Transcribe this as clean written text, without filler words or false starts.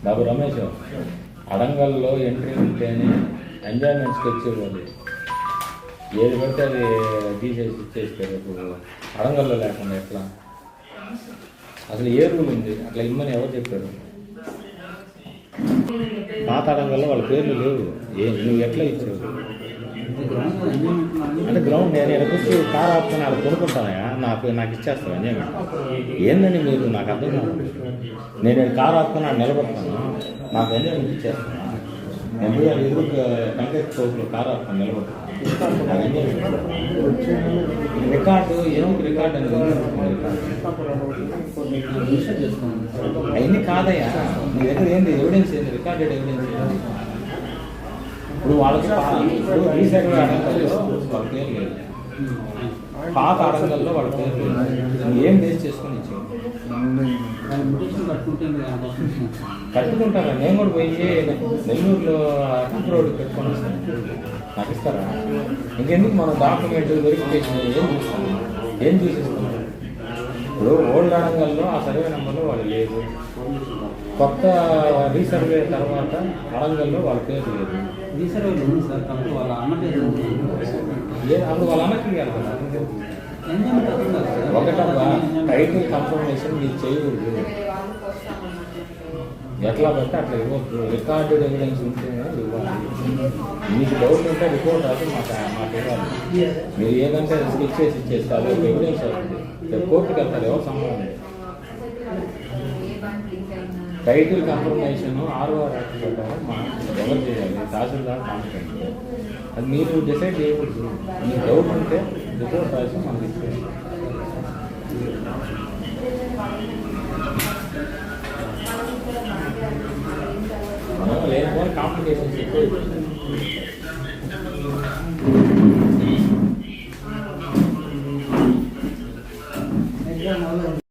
బాబు Ramesh, అడంగల్లో entry ఉంటేనే ఎంజాయ్మెంట్స్కి వచ్చేవాళ్ళు, ఏది పడితే అది తీసేసి ఇచ్చేస్తారు. ఇప్పుడు అడంగల్లో లేకుండా ఎట్లా? అసలు ఏ రూల్ ఉంది అట్లా ఇమ్మని ఎవరు చెప్పారు? పాత అడంగల్లో వాళ్ళ పేర్లు లేవు. నువ్వు ఎట్లా ఇచ్చావు? అంటే గ్రౌండ్ నేను ఎక్కడికి కార్ ఆపుకొని అక్కడ కొనుక్కుంటానయా? నాకు ఇచ్చేస్తాను ఎంజాయ్మెంట్ ఏందని మీరు నాకు అర్థం కాదు. నేను కార్ ఆపుకొని అక్కడ నిలబడతాను, నాకు ఎంజాయ్మెంట్ ఇచ్చేస్తాను. నేను పోయి అది ఎదురు కంటెక్ట్ చౌక్లో కార్ ఆపుకొని నిలబడతాను, నాకు ఎంజాయ్మెంట్. రికార్డు ఏమిటి? రికార్డు అనేది అవన్నీ కాదయ్యా. నీ దగ్గర ఏంటి ఎవిడెన్స్? ఏంటి రికార్డెడ్ ఎవిడెన్స్? ఇప్పుడు వాళ్ళకి రీసెంట్గా అడంగల్లో వాళ్ళ పేరు లేదు, పాత అడంగల్లో వాళ్ళ పేరు లేదు. నువ్వు ఏం బేస్ చేసుకొని ఇచ్చావు? కట్టుకుంటారా? నేను కూడా పోయి నెల్లూరులో రింగ్ రోడ్డు పెట్టుకొని వస్తాను, నాకు ఇస్తారా? ఇంకెందుకు మనం డాక్యుమెంట్ వెరిఫికేషన్ ఏం చూసిస్తాం? ఇప్పుడు ఓల్డ్ అడంగల్లో ఆ సర్వే నెంబర్లో వాళ్ళు లేదు, కొత్త రీసర్వే తర్వాత అడంగల్లో వాళ్ళ పేరు లేదు. రీసర్వేలో ఉంది సార్, కాబట్టి వాళ్ళ అన్న పేరు అప్పుడు వాళ్ళ అన్నకి వెళ్తున్నారు. ఒకటబ్బా టైటిల్ కన్ఫర్మేషన్ మీరు చేయకూడదు, ఎట్లా పడితే అట్లా ఇవ్వద్దు. రికార్డెడ్ ఎవిడెన్స్ ఉంటేనే ఇవ్వాలి. మీకు డౌట్ ఉంటే రిపోర్ట్ రాసి మాకు ఇవ్వాలి. మీరు ఏదంటే స్కెచ్ చేసి ఇచ్చేస్తారు, ఎవిడెన్స్ అవుతుంది. కోర్టుకి వెళ్తారు, ఎవరు సంబంధం లేదు. టైటిల్ కన్ఫర్మేషన్ ROR యాక్ట్ ప్రకారం ఎవరు చేయాలి? తహసీల్దార్ కాంపిటెంట్. అది మీరు డిసైడ్ చేయకూడదు. మీకు డౌట్ ఉంటే రిపోర్ట్ రాసి మనకి ఇచ్చేయాలి. మనం లేకపోతే కాంప్లికేషన్స్ ఎక్కువ.